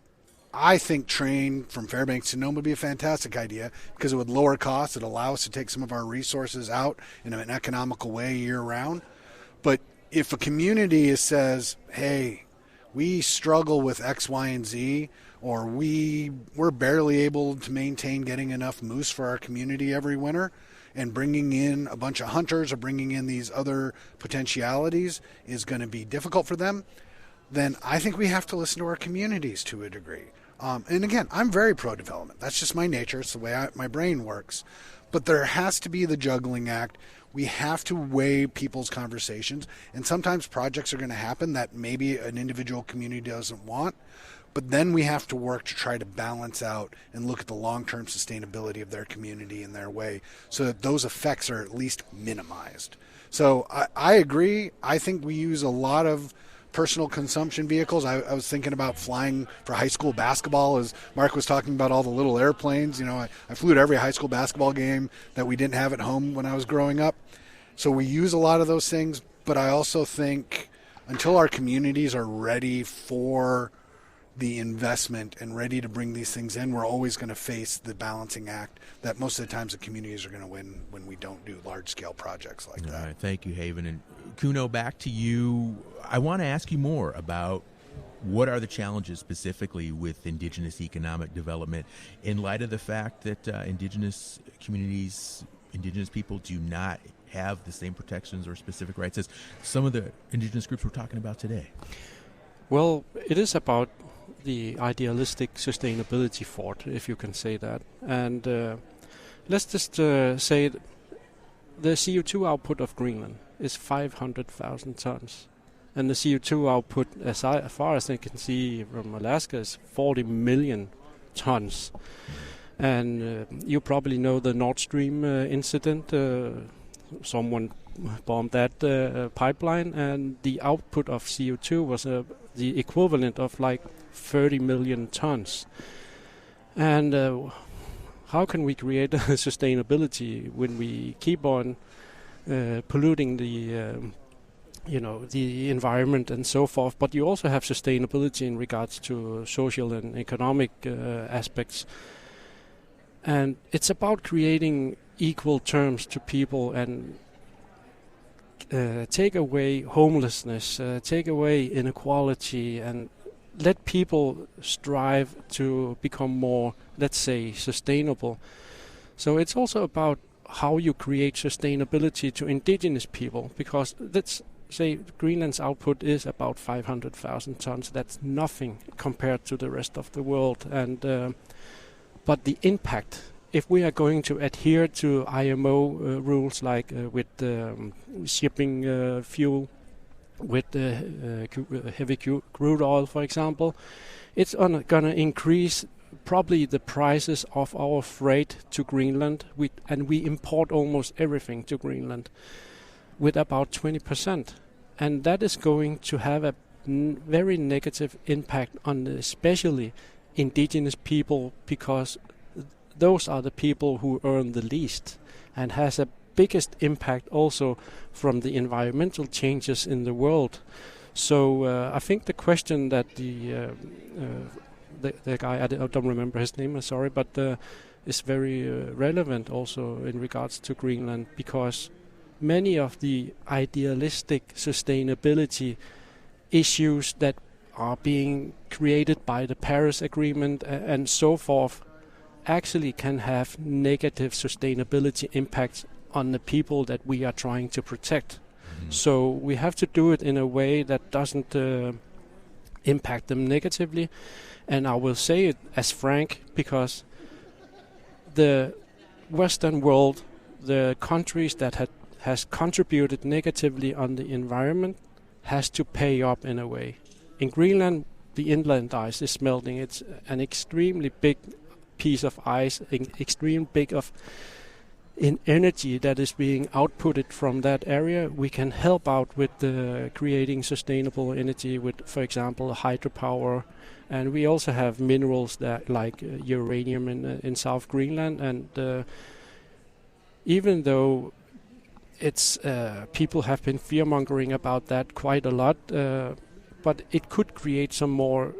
[SPEAKER 13] I think train from Fairbanks to Nome would be a fantastic idea because it would lower costs. It would allow us to take some of our resources out in an economical way year-round. But if a community says, hey, we struggle with X, Y, and Z, or we're barely able to maintain getting enough moose for our community every winter, and bringing in a bunch of hunters or bringing in these other potentialities is going to be difficult for them, then I think we have to listen to our communities to a degree. And again, I'm very pro-development. That's just my nature. It's the way my brain works. But there has to be the juggling act. We have to weigh people's conversations. And sometimes projects are going to happen that maybe an individual community doesn't want. But then we have to work to try to balance out and look at the long-term sustainability of their community in their way so that those effects are at least minimized. So I agree. I think we use a lot of personal consumption vehicles. I was thinking about flying for high school basketball, as Mark was talking about all the little airplanes. You know, I flew to every high school basketball game that we didn't have at home when I was growing up. So we use a lot of those things, but I also think until our communities are ready for the investment and ready to bring these things in, we're always going to face the balancing act that most of the times the communities are going to win when we don't do large-scale projects like that.
[SPEAKER 1] All right, thank you, Haven. And Kuno, back to you. I want to ask you more about what are the challenges specifically with Indigenous economic development in light of the fact that Indigenous communities, Indigenous people do not have the same protections or specific rights as some of the Indigenous groups we're talking about today.
[SPEAKER 14] Well, it is about the idealistic sustainability fort, if you can say that. And let's just say the CO2 output of Greenland is 500,000 tons. And the CO2 output, as far as I can see from Alaska, is 40 million tons. And you probably know the Nord Stream incident. Someone bombed that pipeline, and the output of CO2 was the equivalent of like 30 million tons. And how can we create sustainability when we keep on polluting the environment and so forth? But you also have sustainability in regards to social and economic aspects. And it's about creating equal terms to people and take away homelessness, take away inequality, and let people strive to become more, let's say, sustainable. So it's also about how you create sustainability to indigenous people, because let's say Greenland's output is about 500,000 tons. That's nothing compared to the rest of the world. And but the impact, if we are going to adhere to IMO rules like with shipping fuel, with heavy crude oil, for example, it's going to increase probably the prices of our freight to Greenland, and we import almost everything to Greenland. with about 20%. And that is going to have a very negative impact on especially indigenous people, because those are the people who earn the least, and has a biggest impact also from the environmental changes in the world. So I think the question that the guy, I don't remember his name, I'm sorry, but is very relevant also in regards to Greenland, because many of the idealistic sustainability issues that are being created by the Paris Agreement and so forth actually can have negative sustainability impacts on the people that we are trying to protect. Mm-hmm. So we have to do it in a way that doesn't impact them negatively. And I will say it as frank, because the Western world, the countries that has contributed negatively on the environment, has to pay up in a way. In Greenland, the inland ice is melting. It's an extremely big piece of ice, extremely big in energy that is being outputted from that area. We can help out with creating sustainable energy with, for example, hydropower. And we also have minerals that like uranium in South Greenland. And even though it's people have been fear-mongering about that quite a lot, but it could create some more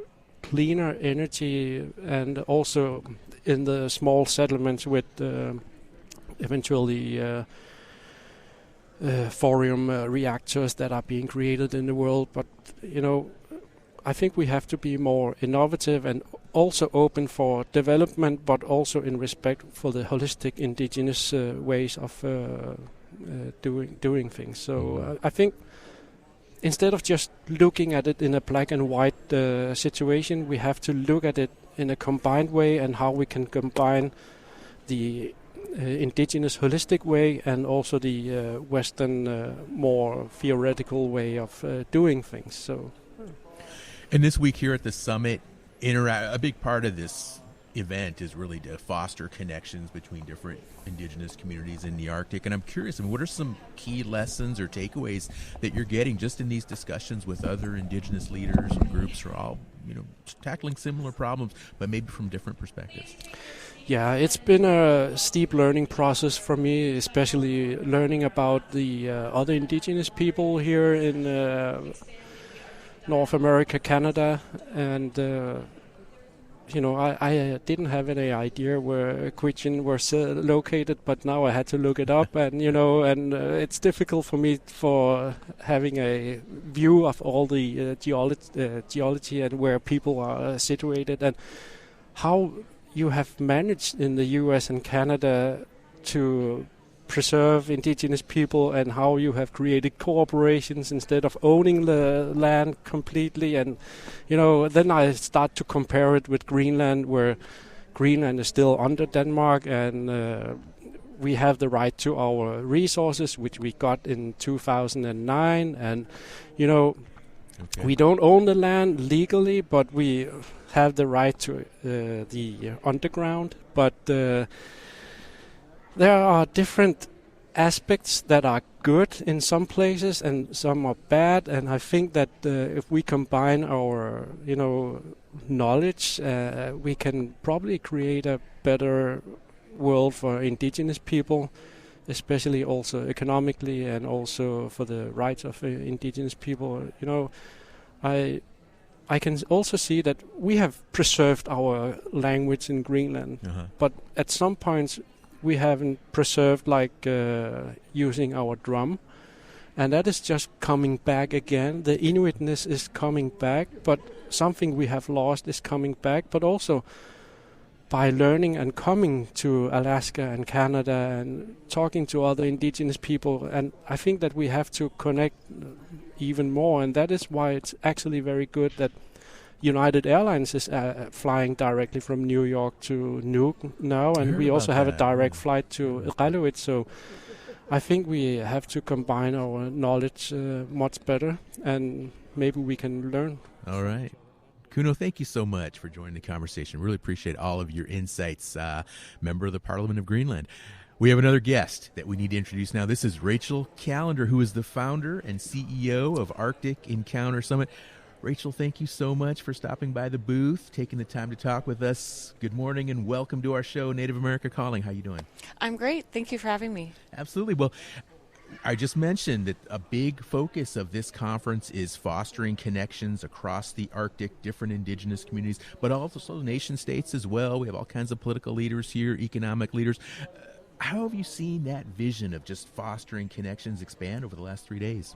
[SPEAKER 14] cleaner energy, and also in the small settlements with eventually thorium reactors that are being created in the world. But, I think we have to be more innovative and also open for development, but also in respect for the holistic indigenous ways of doing things. So I think instead of just looking at it in a black and white situation, we have to look at it in a combined way, and how we can combine the indigenous holistic way and also the Western more theoretical way of doing things. So,
[SPEAKER 1] and this week here at the summit, a big part of this event is really to foster connections between different indigenous communities in the Arctic. And I'm curious, what are some key lessons or takeaways that you're getting just in these discussions with other indigenous leaders and groups who are all, tackling similar problems, but maybe from different perspectives?
[SPEAKER 14] Yeah, it's been a steep learning process for me, especially learning about the other indigenous people here in North America, Canada, and I didn't have any idea where Quechin were located, but now I had to look it up, and it's difficult for me for having a view of all the geology and where people are situated, and how you have managed in the U.S. and Canada to preserve indigenous people, and how you have created corporations instead of owning the land completely. And then I start to compare it with Greenland, where Greenland is still under Denmark, and we have the right to our resources, which we got in 2009. And we don't own the land legally, but we have the right to the underground. But there are different aspects that are good in some places and some are bad, and I think that if we combine our knowledge, we can probably create a better world for indigenous people, especially also economically, and also for the rights of indigenous people. I can also see that we have preserved our language in Greenland, but at some points we haven't preserved, like using our drum, and that is just coming back again. The Inuitness is coming back, but something we have lost is coming back. But also by learning and coming to Alaska and Canada and talking to other indigenous people, and I think that we have to connect even more, and that is why it's actually very good that United Airlines is flying directly from New York to Nuuk now, and we also have a direct flight to Iqaluit. So I think we have to combine our knowledge much better, and maybe we can learn.
[SPEAKER 1] All right. Kuno, thank you so much for joining the conversation. Really appreciate all of your insights, member of the Parliament of Greenland. We have another guest that we need to introduce now. This is Rachel Callender, who is the founder and CEO of Arctic Encounter Summit. Rachel, thank you so much for stopping by the booth, taking the time to talk with us. Good morning and welcome to our show, Native America Calling. How you doing?
[SPEAKER 18] I'm great. Thank you for having me.
[SPEAKER 1] Absolutely. Well, I just mentioned that a big focus of this conference is fostering connections across the Arctic, different indigenous communities, but also nation states as well. We have all kinds of political leaders here, economic leaders. How have you seen that vision of just fostering connections expand over the last 3 days?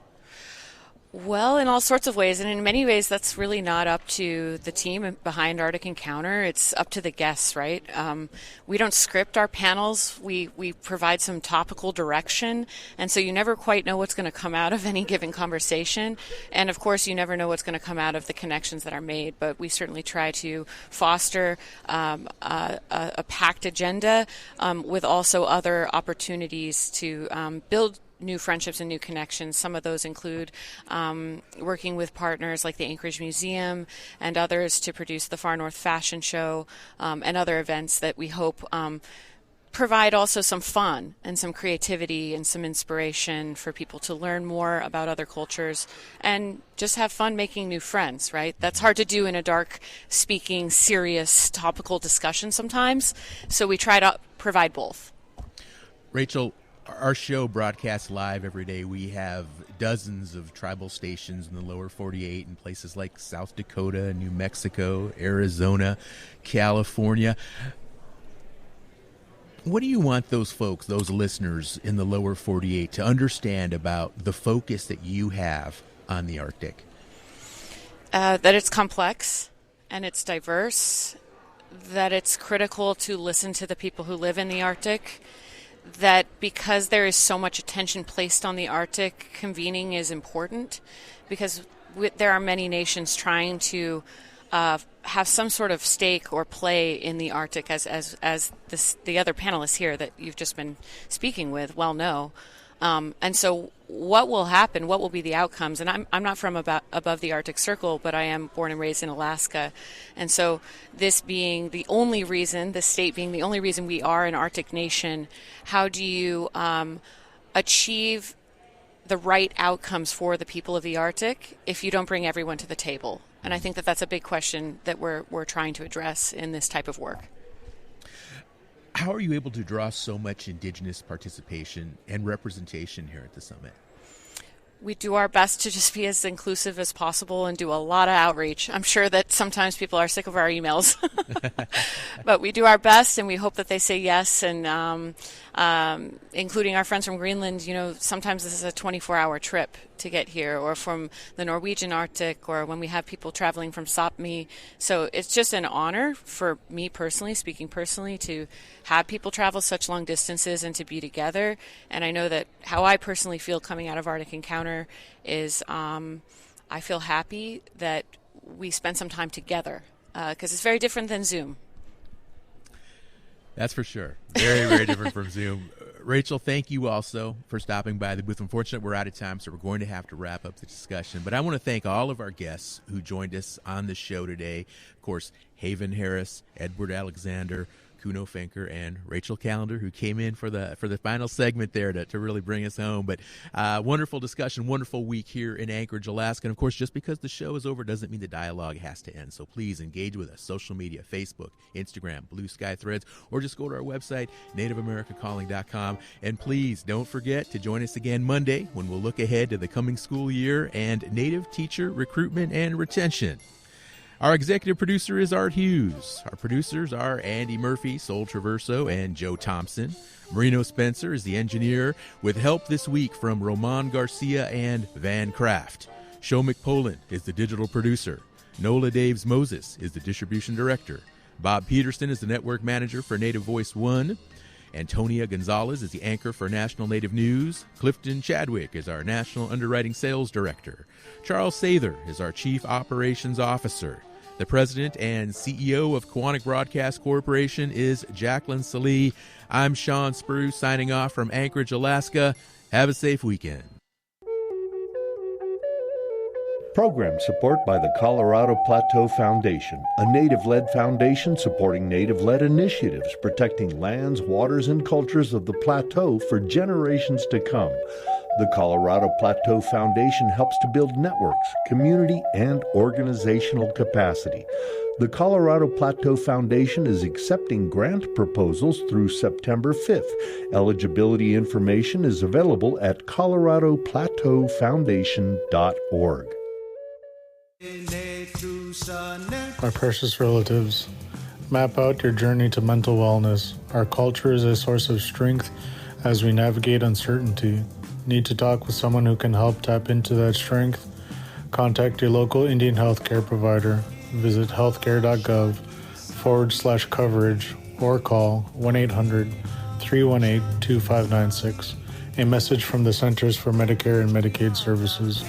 [SPEAKER 18] Well, in all sorts of ways, and in many ways, that's really not up to the team behind Arctic Encounter. It's up to the guests, right? We don't script our panels. We provide some topical direction, and so you never quite know what's going to come out of any given conversation. And of course, you never know what's going to come out of the connections that are made. But we certainly try to foster a packed agenda with also other opportunities to build new friendships and new connections. Some of those include working with partners like the Anchorage Museum and others to produce the Far North Fashion Show and other events that we hope provide also some fun and some creativity and some inspiration for people to learn more about other cultures and just have fun making new friends, right? That's hard to do in a dark speaking, serious, topical discussion sometimes. So we try to provide both.
[SPEAKER 1] Rachel, our show broadcasts live every day. We have dozens of tribal stations in the lower 48 in places like South Dakota, New Mexico, Arizona, California. What do you want those folks, those listeners in the lower 48 to understand about the focus that you have on the Arctic?
[SPEAKER 18] That it's complex and it's diverse, that it's critical to listen to the people who live in the Arctic, that because there is so much attention placed on the Arctic, convening is important because there are many nations trying to have some sort of stake or play in the Arctic, as the other panelists here that you've just been speaking with well know. And so what will happen, what will be the outcomes? And I'm not from above the Arctic Circle, but I am born and raised in Alaska. And so this being the only reason, the state being the only reason we are an Arctic nation, how do you achieve the right outcomes for the people of the Arctic if you don't bring everyone to the table? And I think that that's a big question that we're trying to address in this type of work.
[SPEAKER 1] How are you able to draw so much Indigenous participation and representation here at the summit?
[SPEAKER 18] We do our best to just be as inclusive as possible and do a lot of outreach. I'm sure that sometimes people are sick of our emails, but we do our best and we hope that they say yes. And including our friends from Greenland, you know, sometimes this is a 24-hour trip to get here, or from the Norwegian Arctic, or when we have people traveling from Sapmi. So it's just an honor for me personally, speaking personally, to have people travel such long distances and to be together. And I know that how I personally feel coming out of Arctic Encounter is I feel happy that we spend some time together because it's very different than Zoom.
[SPEAKER 1] That's for sure. Very, very different from Zoom. Rachel, thank you also for stopping by the booth. Unfortunately, we're out of time, so we're going to have to wrap up the discussion. But I want to thank all of our guests who joined us on the show today. Of course, Haven Harris, Edward Alexander, Kuno Finker, and Rachel Callender, who came in for the final segment there to really bring us home. But wonderful discussion, wonderful week here in Anchorage, Alaska. And, of course, just because the show is over doesn't mean the dialogue has to end. So please engage with us. Social media, Facebook, Instagram, Blue Sky Threads, or just go to our website, nativeamericacalling.com. And please don't forget to join us again Monday when we'll look ahead to the coming school year and Native teacher recruitment and retention. Our executive producer is Art Hughes. Our producers are Andy Murphy, Sol Traverso, and Joe Thompson. Marino Spencer is the engineer, with help this week from Roman Garcia and Van Kraft. Sho McPoland is the digital producer. Nola Daves Moses is the distribution director. Bob Peterson is the network manager for Native Voice One. Antonia Gonzalez is the anchor for National Native News. Clifton Chadwick is our National Underwriting Sales Director. Charles Sather is our Chief Operations Officer. The president and CEO of Quantic Broadcast Corporation is Jacqueline Salee. I'm Sean Spruce signing off from Anchorage, Alaska. Have a safe weekend.
[SPEAKER 11] Program support by the Colorado Plateau Foundation, a native-led foundation supporting native-led initiatives protecting lands, waters, and cultures of the plateau for generations to come. The Colorado Plateau Foundation helps to build networks, community, and organizational capacity. The Colorado Plateau Foundation is accepting grant proposals through September 5th. Eligibility information is available at coloradoplateaufoundation.org.
[SPEAKER 19] My precious relatives, map out your journey to mental wellness. Our culture is a source of strength as we navigate uncertainty. Need to talk with someone who can help tap into that strength? Contact your local Indian healthcare provider. Visit healthcare.gov/coverage or call 1-800-318-2596. A message from the Centers for Medicare and Medicaid Services.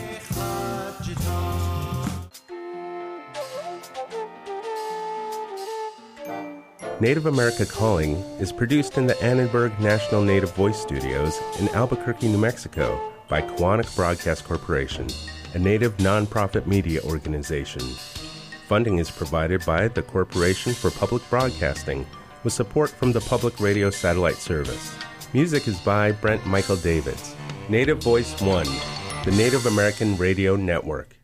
[SPEAKER 10] Native America Calling is produced in the Annenberg National Native Voice Studios in Albuquerque, New Mexico by Quantic Broadcast Corporation, a Native nonprofit media organization. Funding is provided by the Corporation for Public Broadcasting with support from the Public Radio Satellite Service. Music is by Brent Michael Davids. Native Voice One, the Native American Radio Network.